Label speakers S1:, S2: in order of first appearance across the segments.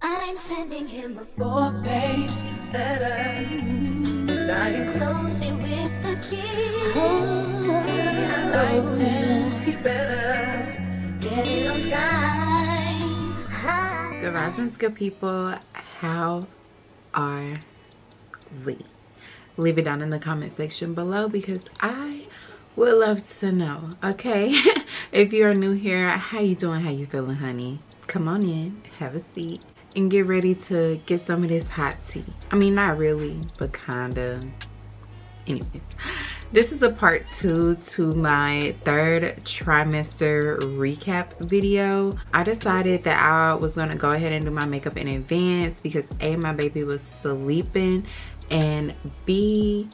S1: I'm sending him a 4-page letter, and I enclosed it with the kiss. I know you better get it on time.
S2: Good rising, good people. How are we? Leave it down in the comment section below because I would love to know. Okay, if you're new here, how you doing? How you feeling, honey? Come on in, have a seat, and get ready to get some of this hot tea. I mean, not really, but kinda. Anyways, this is a part 2 to my 3rd trimester recap video. I decided that I was gonna go ahead and do my makeup in advance because A, my baby was sleeping, and B,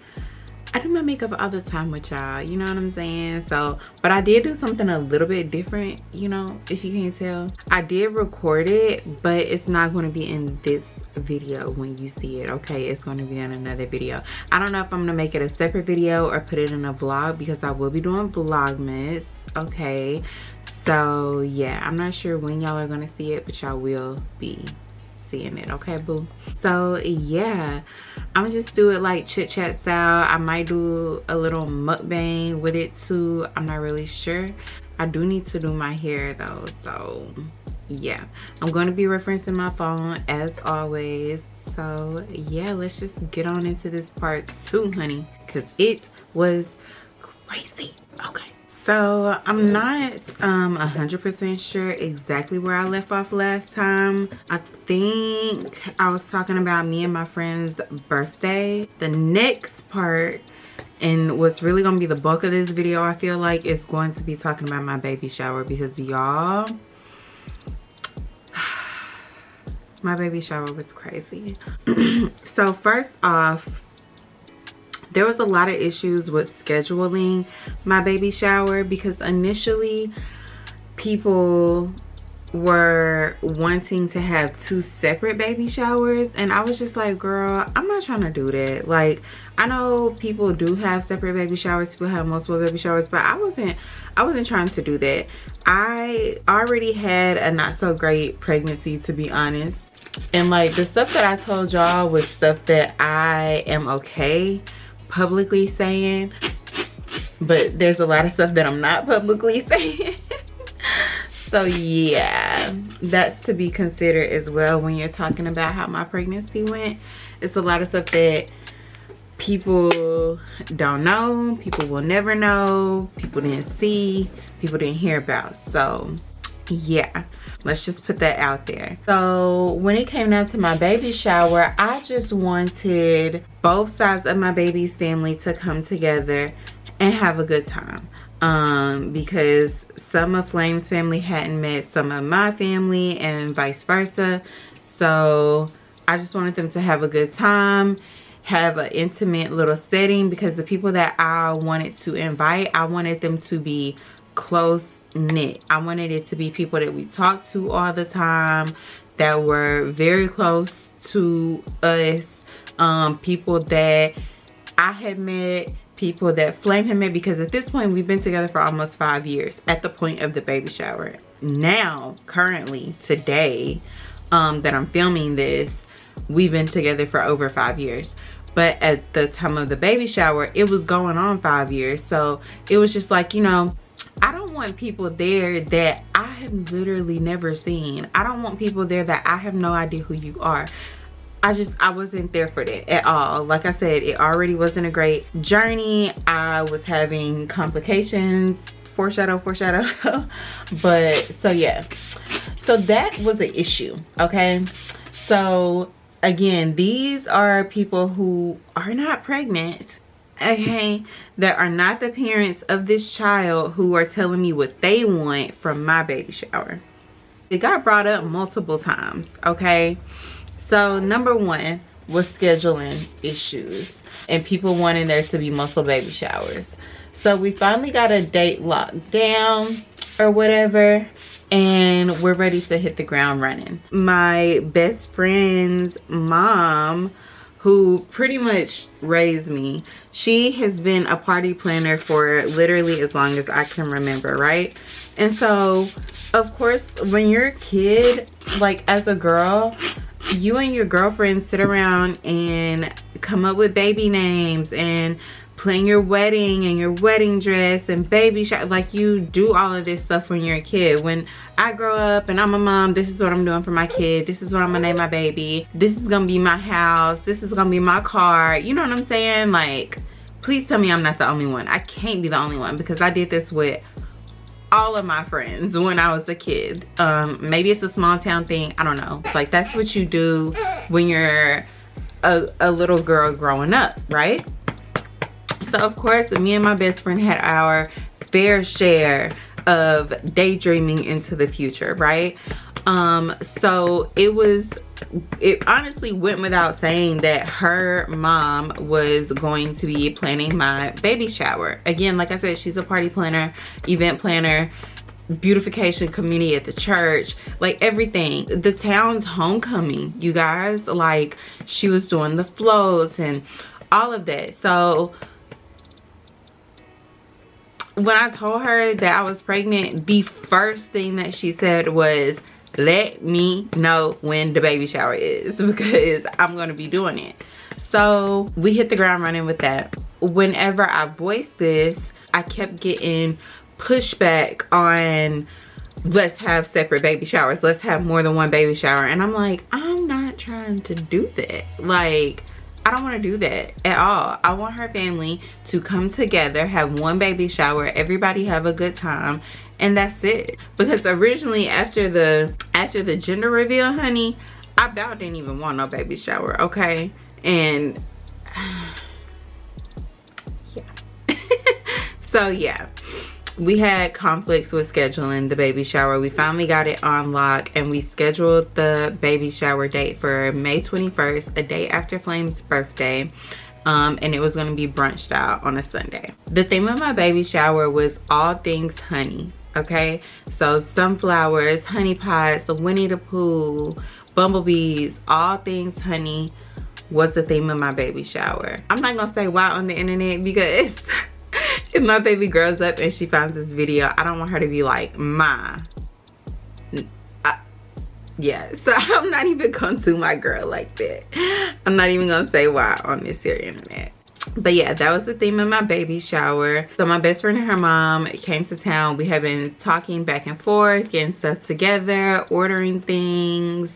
S2: I do my makeup all the time with y'all, you know what I'm saying? So, but I did do something a little bit different, you know, if you can't tell. I did record it, but it's not going to be in this video when you see it, okay? It's going to be in another video. I don't know if I'm going to make it a separate video or put it in a vlog because I will be doing Vlogmas, okay? So, yeah, I'm not sure when y'all are going to see it, but y'all will be seeing it, okay, boo? So, yeah, I'm gonna just do it like chit chat style. I might do a little mukbang with it too. I'm not really sure. I do need to do my hair though, so yeah, I'm going to be referencing my phone as always. So yeah, let's just get on into this part 2, honey, because it was crazy. Okay, so I'm not 100% sure exactly where I left off last time. I think I was talking about me and my friend's birthday. The next part, and what's really gonna be the bulk of this video, I feel like, is going to be talking about my baby shower because y'all, my baby shower was crazy. So first off, there was a lot of issues with scheduling my baby shower because initially people were wanting to have 2 separate baby showers, and I was just like, girl, I'm not trying to do that. Like, I know people do have separate baby showers, people have multiple baby showers, but I wasn't trying to do that. I already had a not so great pregnancy, to be honest, and like the stuff that I told y'all was stuff that I am okay publicly saying, but there's a lot of stuff that I'm not publicly saying. So yeah, that's to be considered as well when you're talking about how my pregnancy went. It's a lot of stuff that people don't know, people will never know, people didn't see, people didn't hear about. So yeah, let's just put that out there. So when it came down to my baby shower, I just wanted both sides of my baby's family to come together and have a good time, because some of Flame's family hadn't met some of my family and vice versa. So I just wanted them to have a good time, have an intimate little setting, because the people that I wanted to invite, I wanted them to be close knit. I wanted it to be people that we talked to all the time, that were very close to us, people that I had met, people that Flame had met, because at this point we've been together for almost 5 years at the point of the baby shower. Now, currently, today, that I'm filming this, we've been together for over 5 years. But at the time of the baby shower, it was going on 5 years. So it was just like, you know, I don't want people there that I have literally never seen. I don't want people there that I have no idea who you are. I wasn't there for that at all. Like I said, it already wasn't a great journey. I was having complications, foreshadow. But so yeah, so that was an issue, okay? So again, these are people who are not pregnant, okay, that are not the parents of this child, who are telling me what they want from my baby shower. It got brought up multiple times, okay? So number 1 was scheduling issues and people wanting there to be multiple baby showers. So we finally got a date locked down or whatever, and we're ready to hit the ground running. My best friend's mom, who pretty much raised me, she has been a party planner for literally as long as I can remember, right? And so, of course, when you're a kid, like as a girl, you and your girlfriends sit around and come up with baby names and plan your wedding and your wedding dress and baby shower. Like, you do all of this stuff when you're a kid. When I grow up and I'm a mom, this is what I'm doing for my kid. This is what I'm gonna name my baby. This is gonna be my house. This is gonna be my car. You know what I'm saying? Like, please tell me I'm not the only one. I can't be the only one, because I did this with all of my friends when I was a kid. Maybe it's a small town thing, I don't know. Like, that's what you do when you're a little girl growing up, right? So of course, me and my best friend had our fair share of daydreaming into the future, right? So it honestly went without saying that her mom was going to be planning my baby shower. Again, like I said, she's a party planner, event planner, beautification community at the church, like everything. The town's homecoming, you guys. Like, she was doing the floats and all of that. So when I told her that I was pregnant, the first thing that she said was, let me know when the baby shower is, because I'm going to be doing it. So we hit the ground running with that. Whenever I voiced this, I kept getting pushback on, let's have separate baby showers. Let's have more than one baby shower. And I'm like, I'm not trying to do that. Like, I don't want to do that at all. I want her family to come together, have one baby shower, everybody have a good time, and that's it. Because originally, after the gender reveal, honey, I about didn't even want no baby shower, okay? And yeah. So yeah, we had conflicts with scheduling the baby shower. We finally got it on lock, and we scheduled the baby shower date for May 21st, a day after Flame's birthday. And it was going to be brunched out on a Sunday. The theme of my baby shower was all things honey, okay? So sunflowers, honey pots, Winnie the Pooh, bumblebees, all things honey was the theme of my baby shower. I'm not going to say why on the internet, because if my baby grows up and she finds this video, I don't want her to be like, Ma. Yeah, so I'm not even gonna do my girl like that. I'm not even gonna say why on this here internet. But yeah, that was the theme of my baby shower. So my best friend and her mom came to town. We have been talking back and forth, getting stuff together, ordering things,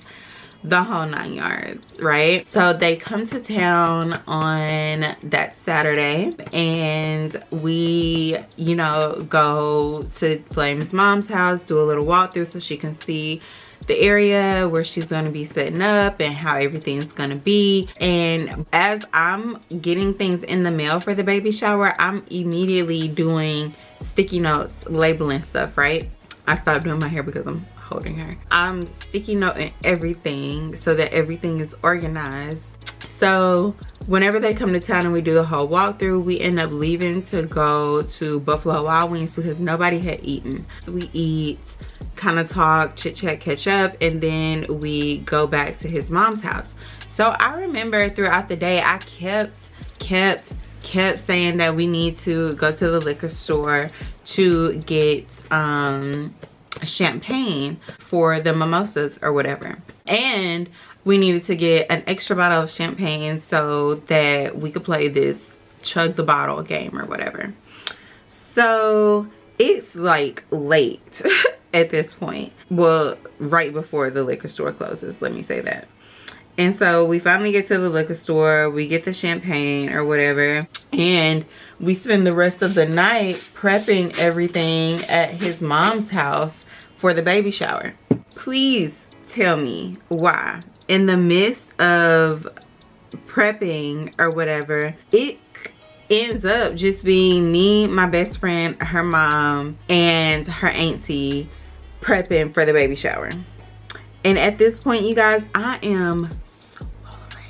S2: the whole 9 yards, right? So they come to town on that Saturday, and we, you know, go to Flame's mom's house, do a little walkthrough so she can see the area where she's going to be setting up and how everything's going to be. And as I'm getting things in the mail for the baby shower, I'm immediately doing sticky notes, labeling stuff, right? I stopped doing my hair because I'm holding her. I'm sticky noting everything so that everything is organized. So whenever they come to town and we do the whole walkthrough, we end up leaving to go to Buffalo Wild Wings because nobody had eaten. So we eat, kind of talk, chit chat, catch up, and then we go back to his mom's house. So I remember throughout the day, I kept saying that we need to go to the liquor store to get champagne for the mimosas or whatever, and we needed to get an extra bottle of champagne so that we could play this chug the bottle game or whatever. So it's like late at this point. Well, right before the liquor store closes, let me say that. And so we finally get to the liquor store, we get the champagne or whatever, and we spend the rest of the night prepping everything at his mom's house for the baby shower. Please tell me why, in the midst of prepping or whatever, it ends up just being me, my best friend, her mom, and her auntie prepping for the baby shower. And at this point, you guys, I am swollen.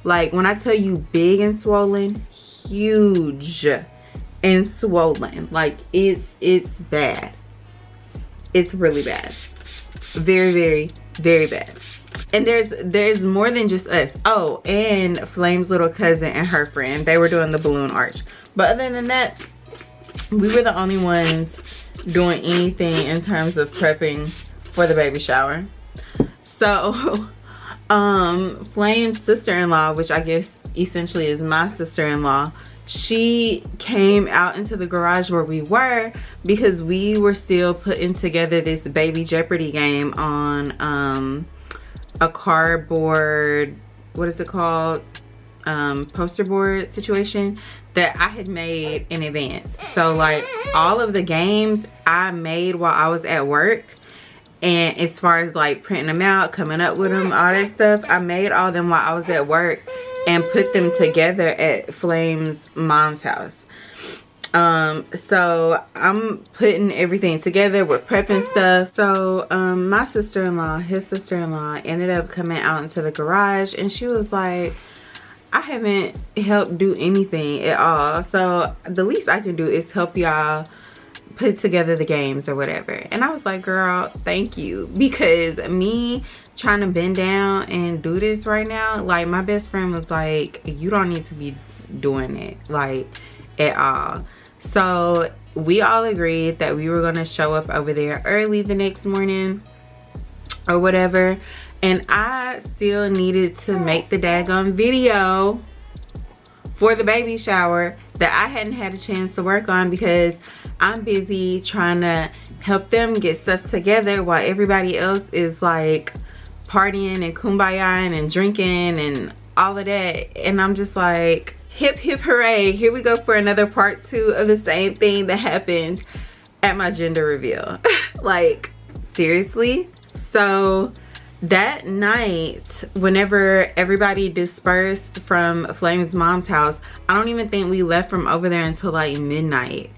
S2: Like, when I tell you big and swollen, huge and swollen. Like, it's bad. It's really bad. Very, very, very bad. And there's more than just us. Oh, and Flame's little cousin and her friend, they were doing the balloon arch. But other than that, we were the only ones doing anything in terms of prepping for the baby shower. So Flame's sister-in-law, which I guess essentially is my sister-in-law, she came out into the garage where we were because we were still putting together this baby Jeopardy game on a cardboard, what is it called, poster board situation that I had made in advance. So like all of the games I made while I was at work, and as far as like printing them out, coming up with them, all that stuff, I made all them while I was at work and put them together at Flame's mom's house. So I'm putting everything together, we're prepping stuff. So my sister-in-law, his sister-in-law, ended up coming out into the garage, and she was like, I haven't helped do anything at all, so the least I can do is help y'all put together the games or whatever. And I was like, girl, thank you, because me trying to bend down and do this right now, like my best friend was like, you don't need to be doing it like at all. So we all agreed that we were going to show up over there early the next morning or whatever, and I still needed to make the daggone video for the baby shower that I hadn't had a chance to work on because I'm busy trying to help them get stuff together while everybody else is like partying and kumbayaing and drinking and all of that. And I'm just like, hip hip hooray, here we go for another part 2 of the same thing that happened at my gender reveal. Like, seriously? So that night, whenever everybody dispersed from Flame's mom's house, I don't even think we left from over there until like midnight.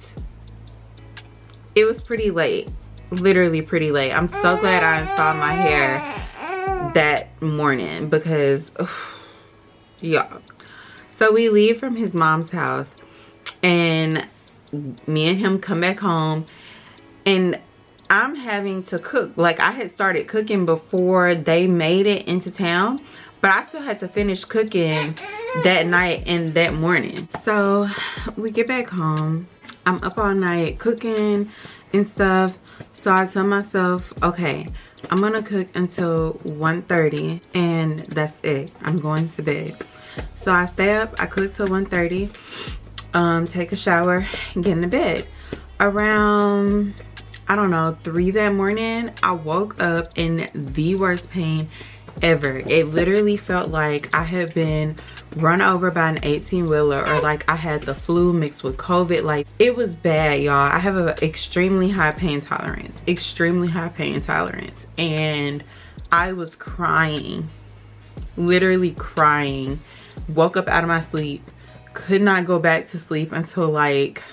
S2: It was pretty late, literally pretty late. I'm so glad I installed my hair that morning because, y'all. So we leave from his mom's house, and me and him come back home, and I'm having to cook. Like, I had started cooking before they made it into town, but I still had to finish cooking that night and that morning. So we get back home. I'm up all night cooking and stuff. So I tell myself, okay, I'm gonna cook until 1:30 and that's it. I'm going to bed. So I stay up, I cook till 1:30, take a shower, and get into bed. Around, I don't know, 3 that morning, I woke up in the worst pain ever. It literally felt like I had been run over by an 18-wheeler, or like I had the flu mixed with COVID. Like, it was bad, y'all. I have an extremely high pain tolerance, and I was crying, literally crying. Woke up out of my sleep, could not go back to sleep until like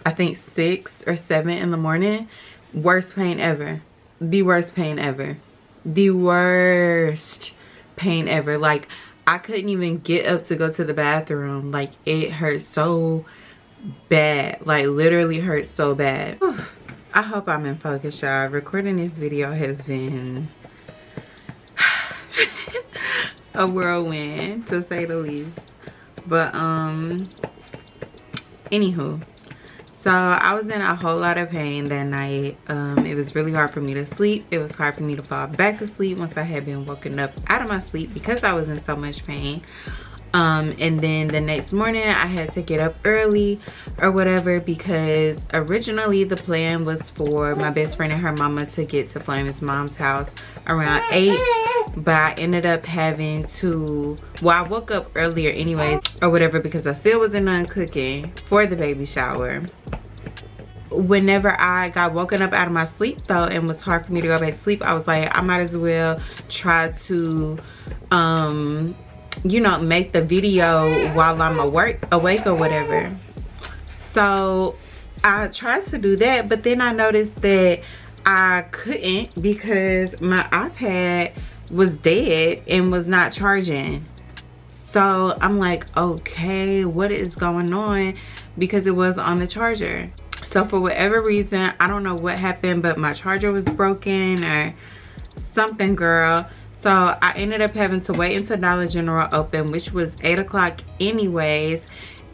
S2: I think 6 or 7 in the morning. Worst pain ever. The worst pain ever. The worst pain ever. Like, I couldn't even get up to go to the bathroom. Like, it hurt so bad. Like, literally hurt so bad. I hope I'm in focus, y'all. Recording this video has been a whirlwind, to say the least. But anywho, so I was in a whole lot of pain that night. It was really hard for me to sleep. It was hard for me to fall back asleep once I had been woken up out of my sleep because I was in so much pain. And then the next morning I had to get up early or whatever, because originally the plan was for my best friend and her mama to get to Flame's mom's house around 8, but I ended up having to, well, I woke up earlier anyways or whatever because I still wasn't done cooking for the baby shower. Whenever I got woken up out of my sleep though, and was hard for me to go back to sleep, I was like, I might as well try to you know, make the video while I'm awake or whatever. So I tried to do that, but then I noticed that I couldn't because my iPad was dead and was not charging. So I'm like, okay, what is going on? Because it was on the charger. So for whatever reason, I don't know what happened, but my charger was broken or something, girl. So I ended up having to wait until Dollar General opened, which was 8 o'clock anyways,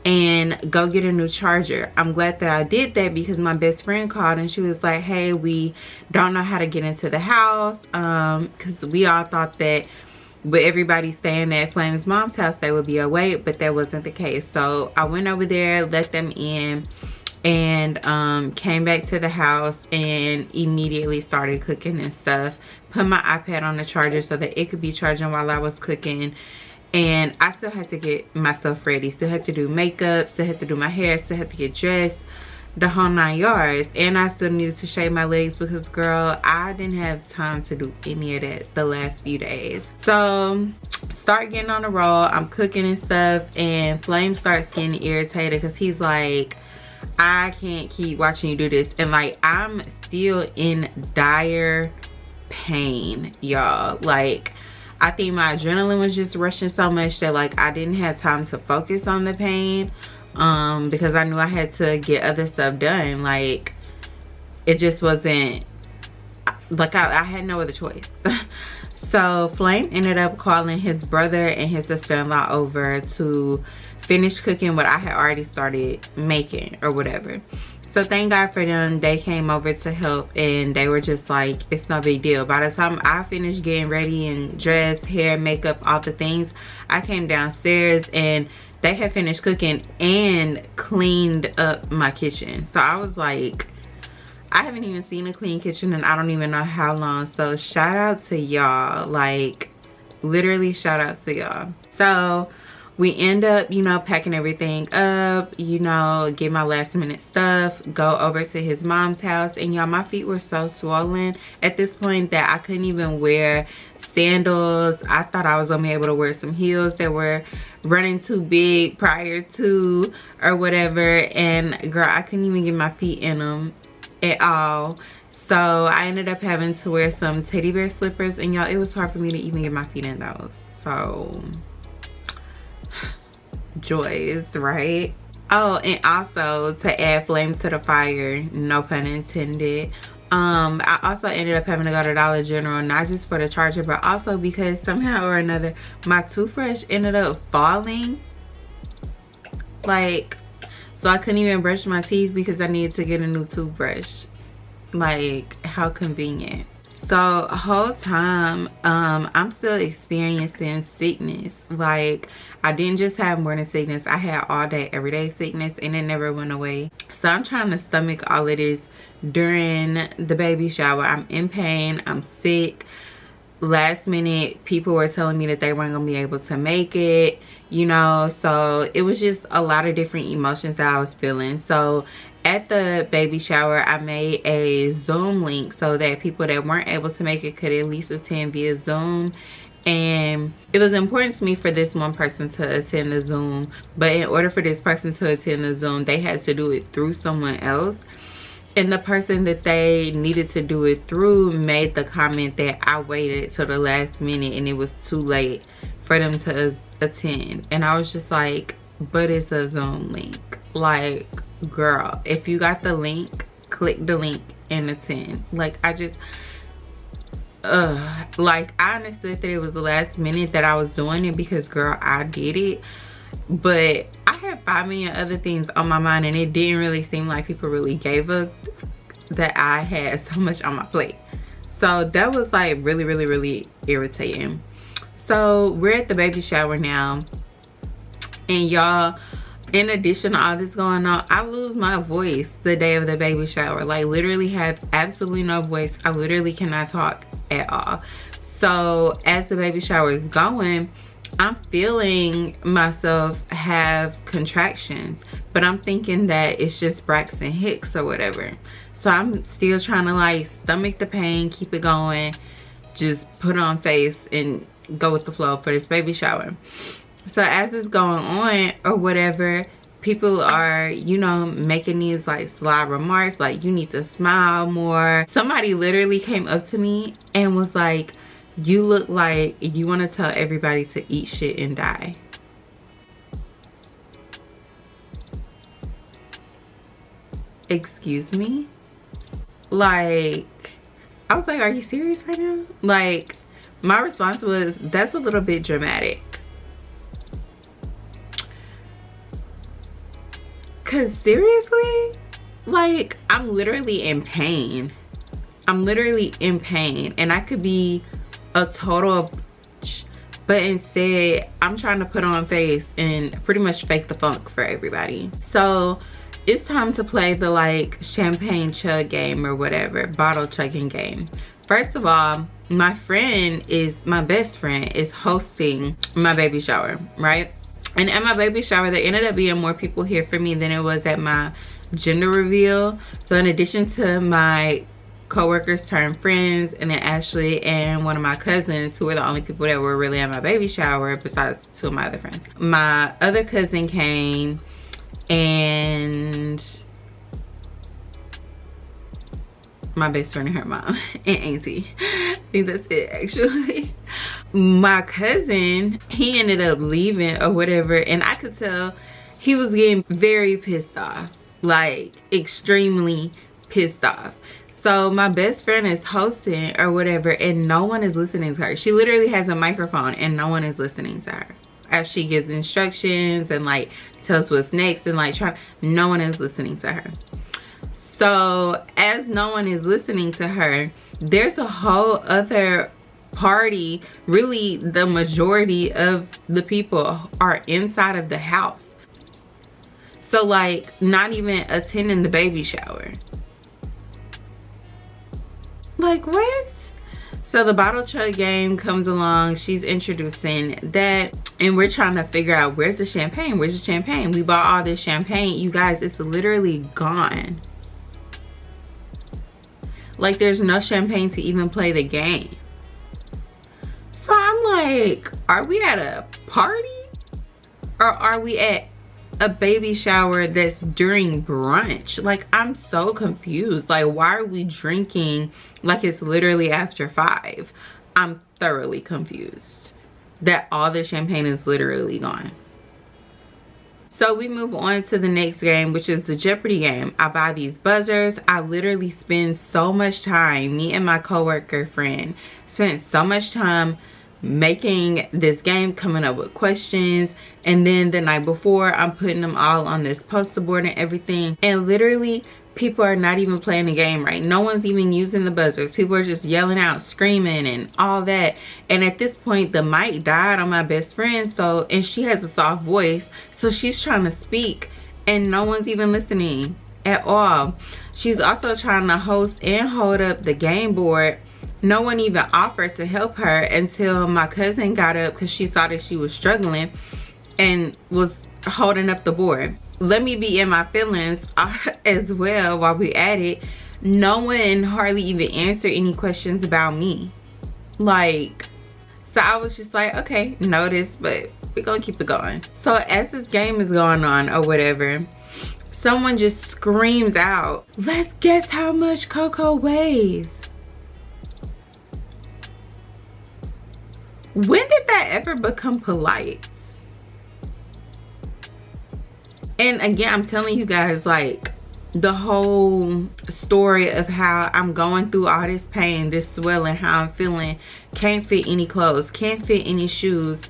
S2: and go get a new charger. I'm glad that I did that because my best friend called and she was like, hey, we don't know how to get into the house, because we all thought that with everybody staying at Flame's mom's house they would be awake, but that wasn't the case. So I went over there, let them in, and came back to the house and immediately started cooking and stuff. Put my iPad on the charger so that it could be charging while I was cooking. And I still had to get myself ready. Still had to do makeup, still had to do my hair, still had to get dressed, the whole 9 yards. And I still needed to shave my legs because, girl, I didn't have time to do any of that the last few days. So start getting on the roll. I'm cooking and stuff, and Flame starts getting irritated because he's like, I can't keep watching you do this. And like, I'm still in dire pain, y'all. Like, I think my adrenaline was just rushing so much that like I didn't have time to focus on the pain, because I knew I had to get other stuff done. Like, it just wasn't like I had no other choice. So Flame ended up calling his brother and his sister-in-law over to finish cooking what I had already started making or whatever. So thank God for them. They came over to help and they were just like, it's no big deal. By the time I finished getting ready and dressed, hair, makeup, all the things, I came downstairs and they had finished cooking and cleaned up my kitchen. So I was like, I haven't even seen a clean kitchen and I don't even know how long. So shout out to y'all. Like, literally shout out to y'all. So we end up, you know, packing everything up, you know, get my last minute stuff, go over to his mom's house. And y'all, my feet were so swollen at this point that I couldn't even wear sandals. I thought I was gonna be able to wear some heels that were running too big prior to or whatever. And girl, I couldn't even get my feet in them at all. So I ended up having to wear some teddy bear slippers, and y'all, it was hard for me to even get my feet in those. So joys, right? Oh, and also to add flame to the fire, no pun intended, I also ended up having to go to Dollar General, not just for the charger, but also because somehow or another my toothbrush ended up falling. Like, so I couldn't even brush my teeth because I needed to get a new toothbrush. Like, how convenient. So whole time I'm still experiencing sickness. Like, I didn't just have morning sickness, I had all day everyday sickness, and it never went away. So I'm trying to stomach all of this during the baby shower. I'm in pain, I'm sick. Last minute people were telling me that they weren't gonna be able to make it, you know. So it was just a lot of different emotions that I was feeling. So at the baby shower, I made a Zoom link so that people that weren't able to make it could at least attend via Zoom. And it was important to me for this one person to attend the Zoom, but in order for this person to attend the Zoom, they had to do it through someone else. And the person that they needed to do it through made the comment that I waited till the last minute and it was too late for them to attend. And I was just like, but it's a Zoom link. Like, girl, if you got the link, click the link and attend. Like, I just like, I understood that it was the last minute that I was doing it because, girl, I did it, but I had 5 million other things on my mind, and it didn't really seem like people really gave a that I had so much on my plate. So that was like really irritating. So we're at the baby shower now, and y'all, in addition to all this going on, I lose my voice the day of the baby shower. Like, literally have absolutely no voice. I literally cannot talk at all. So as the baby shower is going, I'm feeling myself have contractions, but I'm thinking that it's just Braxton Hicks or whatever. So I'm still trying to like stomach the pain, keep it going, just put on face and go with the flow for this baby shower. So as it's going on or whatever, people are, you know, making these like sly remarks like, you need to smile more. Somebody literally came up to me and was like, you look like you want to tell everybody to eat shit and die. Excuse me? Like, I was like, are you serious right now? Like, my response was, that's a little bit dramatic. Cause seriously, like, I'm literally in pain. I'm literally in pain, and I could be a total bitch, but instead I'm trying to put on face and pretty much fake the funk for everybody. So it's time to play the like champagne chug game or whatever, bottle chugging game. First of all, my best friend is hosting my baby shower, right? And at my baby shower, there ended up being more people here for me than it was at my gender reveal. So in addition to my co-workers turned friends, and then Ashley and one of my cousins, who were the only people that were really at my baby shower besides two of my other friends, my other cousin came, and my best friend and her mom and auntie. I think that's it actually. My cousin, he ended up leaving or whatever, and I could tell he was getting very pissed off, like extremely pissed off. So my best friend is hosting or whatever, and no one is listening to her. She literally has a microphone and no one is listening to her as she gives instructions and like tells what's next, and like no one is listening to her. So as no one is listening to her, there's a whole other party. Really, the majority of the people are inside of the house, so like not even attending the baby shower. Like, what? So the bottle chug game comes along. She's introducing that, and we're trying to figure out, where's the champagne? Where's the champagne? We bought all this champagne. You guys, it's literally gone. Like, there's no champagne to even play the game. So I'm like, are we at a party? Or are we at a baby shower that's during brunch? Like, I'm so confused. Like, why are we drinking like it's literally after 5? I'm thoroughly confused that all the champagne is literally gone. So we move on to the next game, which is the Jeopardy game. I buy these buzzers. I literally spend so much time, me and my coworker friend spent so much time making this game, coming up with questions, and then the night before I'm putting them all on this poster board and everything, and literally people are not even playing the game right. No one's even using the buzzers. People are just yelling out, screaming and all that. And at this point the mic died on my best friend, so, and she has a soft voice, so she's trying to speak and no one's even listening at all. She's also trying to host and hold up the game board. No one even offered to help her until my cousin got up because she saw that she was struggling and was holding up the board. Let me be in my feelings as well while we at it. No one hardly even answered any questions about me. Like, so I was just like, okay, notice, but we're gonna keep it going. So as this game is going on or whatever, someone just screams out, let's guess how much Coco weighs. When did that ever become polite? And again, I'm telling you guys, like, the whole story of how I'm going through all this pain, this swelling, how I'm feeling, can't fit any clothes, can't fit any shoes.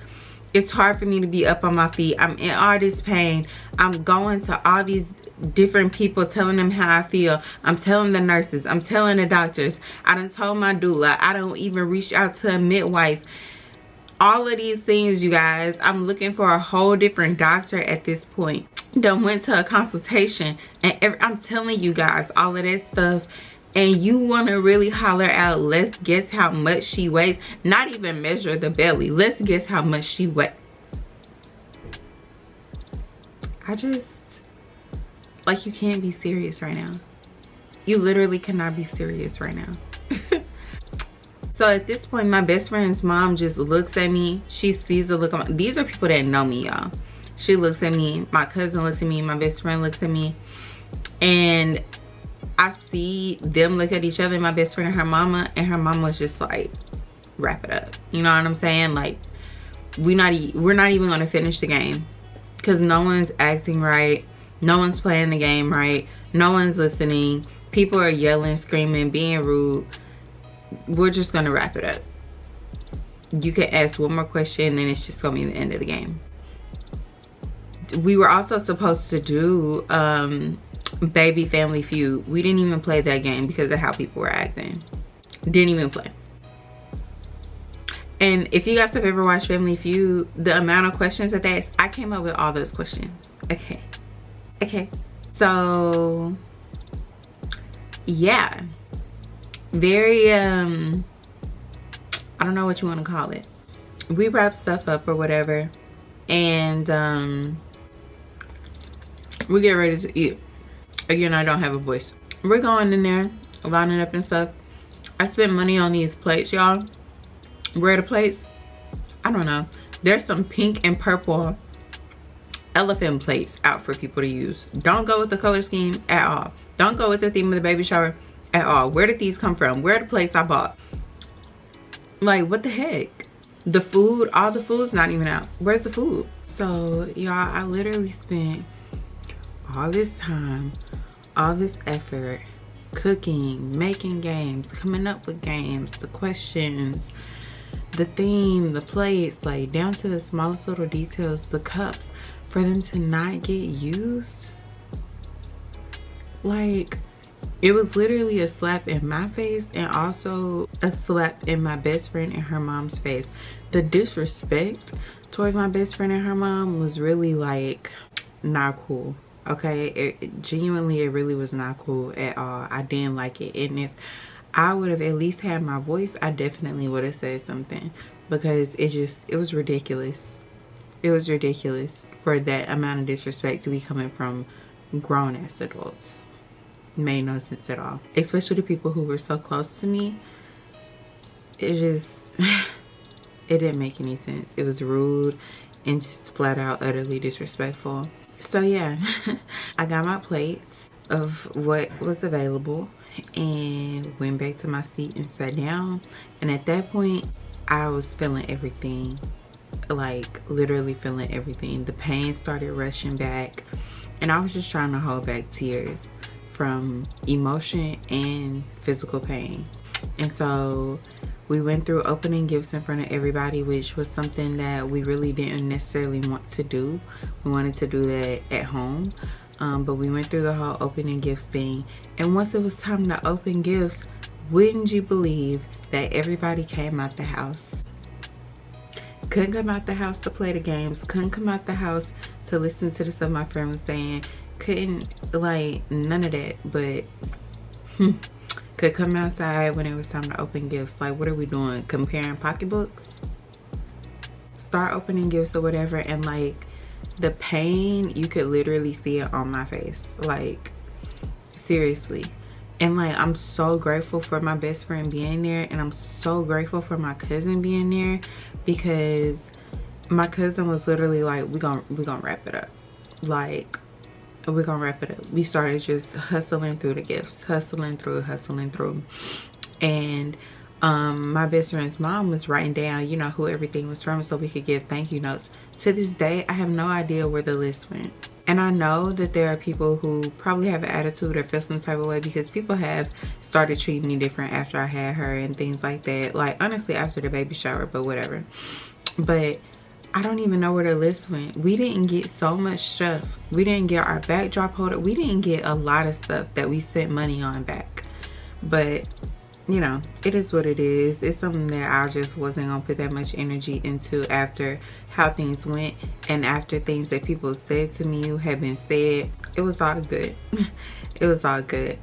S2: It's hard for me to be up on my feet. I'm in all this pain. I'm going to all these different people, telling them how I feel. I'm telling the nurses, I'm telling the doctors. I done told my doula. I don't even reach out to a midwife. All of these things, you guys. I'm looking for a whole different doctor at this point. Done went to a consultation, and I'm telling you guys all of that stuff, and you want to really holler out, let's guess how much she weighs. Not even measure the belly. Let's guess how much she weighs. I just, like, you can't be serious right now. You literally cannot be serious right now. So at this point, my best friend's mom just looks at me. She sees the look on my, these are people that know me, y'all. She looks at me, my cousin looks at me, my best friend looks at me, and I see them look at each other, my best friend and her mama was just like, wrap it up. You know what I'm saying? Like, we're not even gonna finish the game because no one's acting right, no one's playing the game right, no one's listening, people are yelling, screaming, being rude. we're just gonna wrap it up. You can ask one more question and it's just gonna be the end of the game. We were also supposed to do Baby Family Feud. We didn't even play that game because of how people were acting. Didn't even play. And if you guys have ever watched Family Feud, the amount of questions that they asked, I came up with all those questions. Okay. So yeah, very I don't know what you want to call it. We wrap stuff up or whatever, and we get ready to eat. Again, I don't have a voice. We're going in there, lining up and stuff. I spent money on these plates, y'all. Where are the plates? I don't know. There's some pink and purple elephant plates out for people to use. Don't go with the color scheme at all. Don't go with the theme of the baby shower at all. Where did these come from? Where are the plates I bought? Like, what the heck? The food, all the food's not even out. Where's the food? So y'all, I literally spent all this time, all this effort, cooking, making games, coming up with games, the questions, the theme, the plates, like down to the smallest little details, the cups, for them to not get used. Like, it was literally a slap in my face and also a slap in my best friend and her mom's face. The disrespect towards my best friend and her mom was really like not cool. Okay, genuinely, it really was not cool at all. I didn't like it, and if I would have at least had my voice, I definitely would have said something, because it was ridiculous. It was ridiculous for that amount of disrespect to be coming from grown-ass adults. Made no sense at all, especially the people who were so close to me. It just it didn't make any sense. It was rude and just flat out utterly disrespectful. So yeah, I got my plates of what was available and went back to my seat and sat down, and at that point I was feeling everything, like literally feeling everything. The pain started rushing back and I was just trying to hold back tears from emotion and physical pain. And so we went through opening gifts in front of everybody, which was something that we really didn't necessarily want to do. We wanted to do that at home, but we went through the whole opening gifts thing. And once it was time to open gifts, wouldn't you believe that everybody came out the house? Couldn't come out the house to play the games, couldn't come out the house to listen to the stuff my friend was saying, couldn't, like, none of that, but could come outside when it was time to open gifts. Like, what are we doing? Comparing pocketbooks? Start opening gifts or whatever, and like the pain, you could literally see it on my face, like seriously. And like, I'm so grateful for my best friend being there, and I'm so grateful for my cousin being there, because my cousin was literally like, we gonna wrap it up. Like, we're gonna wrap it up. We started just hustling through the gifts, hustling through. And my best friend's mom was writing down, you know, who everything was from, so we could give thank you notes. To this day, I have no idea where the list went. And I know that there are people who probably have an attitude or feel some type of way, because people have started treating me different after I had her and things like that. Like, honestly, after the baby shower, but whatever. But I don't even know where the list went. We didn't get so much stuff. We didn't get our backdrop holder. We didn't get a lot of stuff that we spent money on back. But, you know, it is what it is. It's something that I just wasn't gonna put that much energy into after how things went, and after things that people said to me had been said. It was all good. It was all good.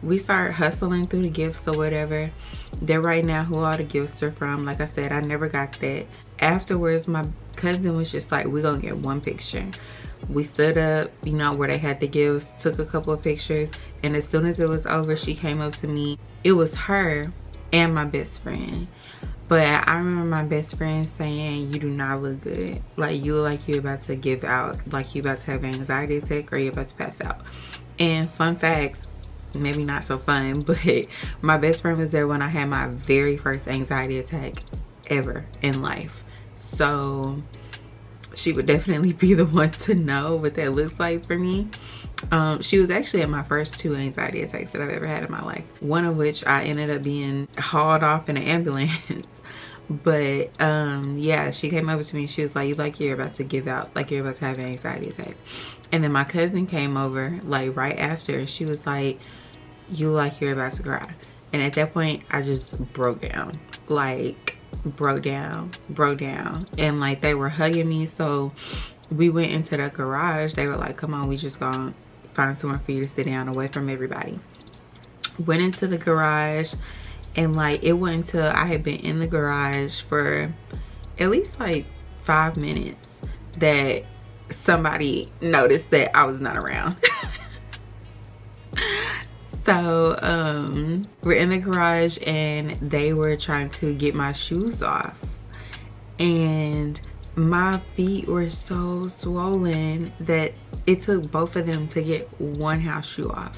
S2: We started hustling through the gifts or whatever. They're right now who all the gifts are from. Like I said, I never got that. Afterwards, my cousin was just like, we're gonna get one picture. We stood up, you know, where they had the gifts, took a couple of pictures, and as soon as it was over, she came up to me. It was her and my best friend. But I remember my best friend saying, you do not look good. Like, you look like you're about to give out, like you about to have an anxiety attack or you're about to pass out. And fun facts, maybe not so fun, but my best friend was there when I had my very first anxiety attack ever in life. So she would definitely be the one to know what that looks like for me. She was actually at my first 2 anxiety attacks that I've ever had in my life, one of which I ended up being hauled off in an ambulance. But yeah, she came over to me. She was like you're about to give out, like you're about to have an anxiety attack. And then my cousin came over like right after. She was like, you like you're about to cry. And at that point I just broke down, like broke down. And like they were hugging me. So we went into the garage. They were like, come on, we just gonna find somewhere for you to sit down away from everybody. Went into the garage, and like it wasn't until I had been in the garage for at least like 5 minutes that somebody noticed that I was not around. So we're in the garage and they were trying to get my shoes off, and my feet were so swollen that it took both of them to get one house shoe off.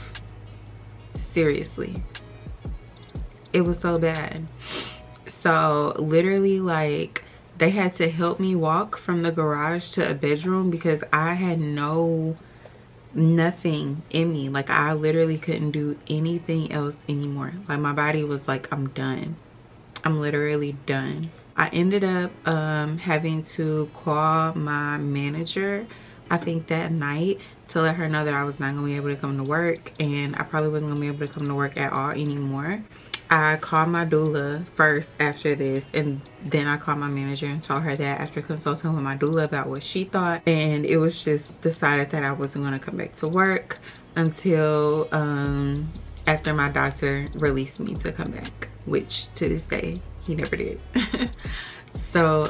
S2: Seriously, it was so bad. So literally, like, they had to help me walk from the garage to a bedroom because I had nothing in me. Like, I literally couldn't do anything else anymore. Like, my body was like, I'm done. I'm literally done. I ended up having to call my manager, I think that night, to let her know that I was not gonna be able to come to work, and I probably wasn't gonna be able to come to work at all anymore. I called my doula first after this, and then I called my manager and told her that after consulting with my doula about what she thought. And it was just decided that I wasn't gonna come back to work until after my doctor released me to come back, which to this day he never did. So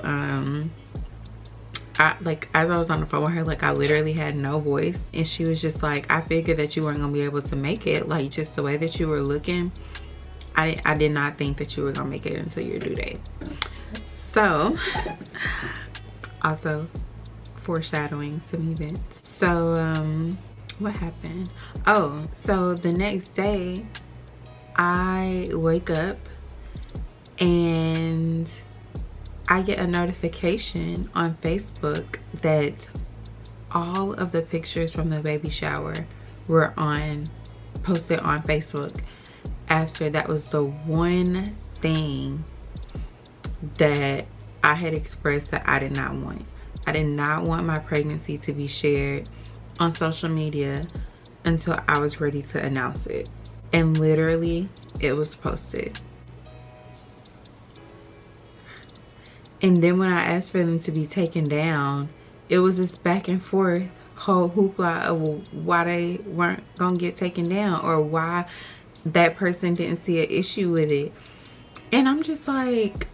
S2: like, as I was on the phone with her, like, I literally had no voice, and she was just like, I figured that you weren't gonna be able to make it, like, just the way that you were looking. I did not think that you were gonna make it until your due date. So, also foreshadowing some events. So what happened? Oh, so the next day I wake up and I get a notification on Facebook that all of the pictures from the baby shower were posted on Facebook, after that was the one thing that I had expressed that I did not want. I did not want my pregnancy to be shared on social media until I was ready to announce it. And literally, it was posted. And then when I asked for them to be taken down, it was this back and forth whole hoopla of why they weren't gonna get taken down, or why that person didn't see an issue with it. And I'm just like,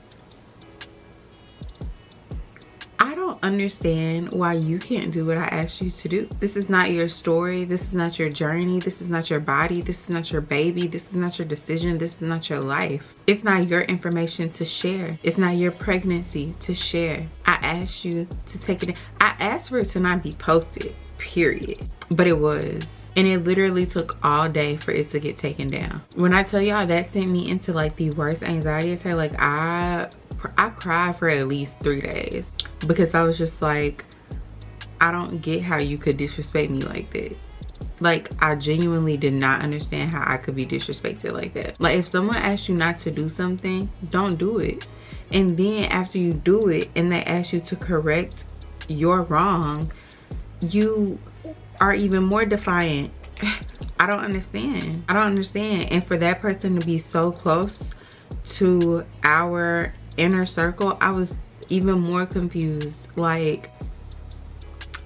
S2: I don't understand why you can't do what I asked you to do. This is not your story. This is not your journey. This is not your body. This is not your baby. This is not your decision. This is not your life. It's not your information to share. It's not your pregnancy to share. I asked you to take it. I asked for it to not be posted, period. But it was. And it literally took all day for it to get taken down. When I tell y'all, that sent me into like the worst anxiety attack. Like, I cried for at least 3 days because I was just like, I don't get how you could disrespect me like that. Like, I genuinely did not understand how I could be disrespected like that. Like, if someone asks you not to do something, don't do it. And then after you do it and they ask you to correct your wrong, you are even more defiant. I don't understand. I don't understand. And for that person to be so close to our inner circle, I was even more confused. Like,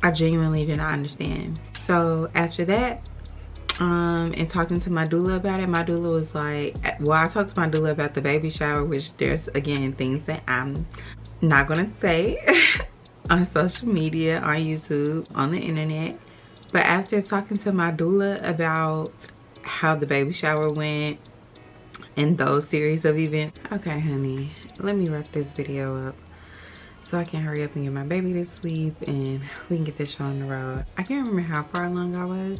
S2: I genuinely did not understand. So after that, and talking to my doula about it, my doula was like, well, I talked to my doula about the baby shower, which there's, again, things that I'm not gonna say on social media, on YouTube, on the internet. But after talking to my doula about how the baby shower went and those series of events, okay, honey, let me wrap this video up so I can hurry up and get my baby to sleep and we can get this show on the road. I can't remember how far along I was,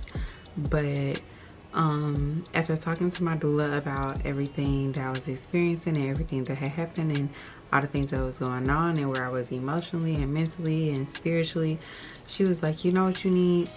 S2: but after talking to my doula about everything that I was experiencing and everything that had happened and all the things that was going on and where I was emotionally and mentally and spiritually, she was like, you know what you need?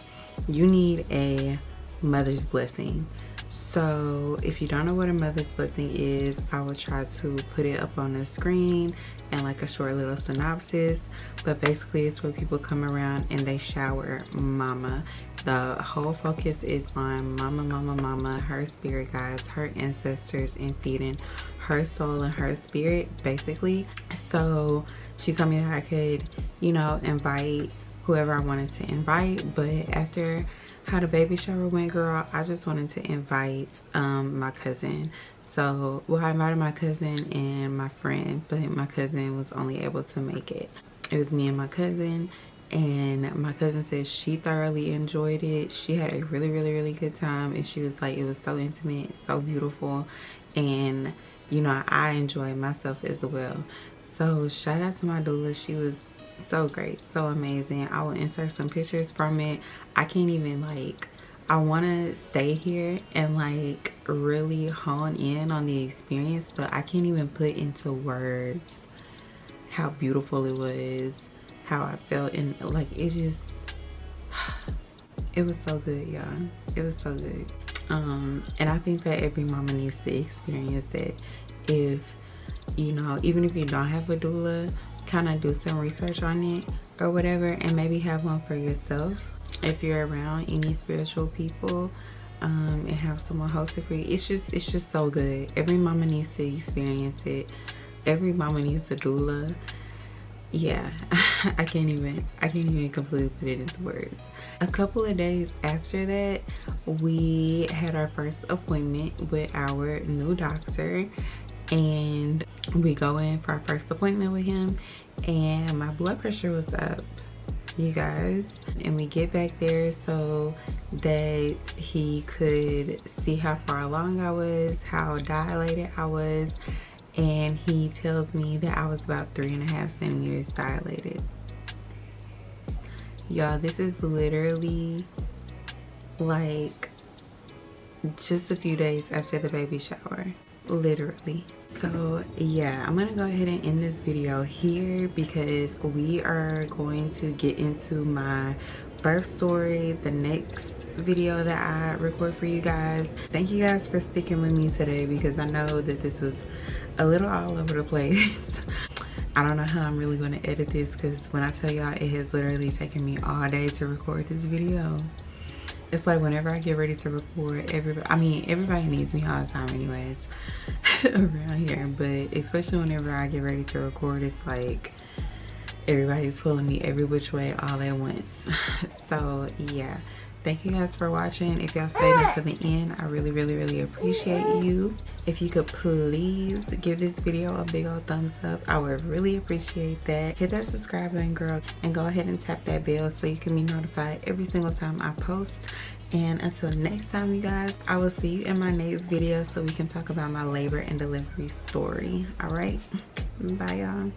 S2: you need a mother's blessing. So if you don't know what a mother's blessing is, I will try to put it up on the screen and like a short little synopsis. But basically it's where people come around and they shower mama. The whole focus is on mama, her spirit guides, her ancestors, and feeding her soul and her spirit basically. So she told me that I could, you know, invite whoever I wanted to invite, but after how the baby shower went, girl, I just wanted to invite my cousin. So, well, I invited my cousin and my friend, but my cousin was only able to make it. It was me and my cousin, and my cousin said she thoroughly enjoyed it. She had a really good time, and she was like, it was so intimate, so beautiful, and you know, I enjoyed myself as well. So shout out to my doula. She was so great, so amazing. I will insert some pictures from it. I can't even, like, I want to stay here and like really hone in on the experience, but I can't even put into words how beautiful it was, how I felt, and like it just, it was so good, y'all. It was so good. And I think that every mama needs to experience that. If you know, even if you don't have a doula, kind of do some research on it or whatever, and maybe have one for yourself if you're around any spiritual people, and have someone host it for you. It's just so good. Every mama needs to experience it. Every mama needs a doula. Yeah, I can't even completely put it into words. A couple of days after that, we had our first appointment with our new doctor, and we go in for our first appointment with him, and my blood pressure was up, you guys. And we get back there so that he could see how far along I was, how dilated I was, and he tells me that I was about 3.5 centimeters dilated. Y'all, this is literally like just a few days after the baby shower, literally. So yeah, I'm gonna go ahead and end this video here because we are going to get into my birth story, the next video that I record for you guys. Thank you guys for sticking with me today because I know that this was a little all over the place. I don't know how I'm really going to edit this because when I tell y'all, it has literally taken me all day to record this video. It's like whenever I get ready to record, everybody needs me all the time anyways around here, but especially whenever I get ready to record, it's like everybody's pulling me every which way all at once. So yeah, thank you guys for watching. If y'all stayed until the end, I really appreciate you. If you could please give this video a big old thumbs up, I would really appreciate that. Hit that subscribe button, girl, and go ahead and tap that bell so you can be notified every single time I post. And until next time, you guys, I will see you in my next video so we can talk about my labor and delivery story. All right, bye y'all.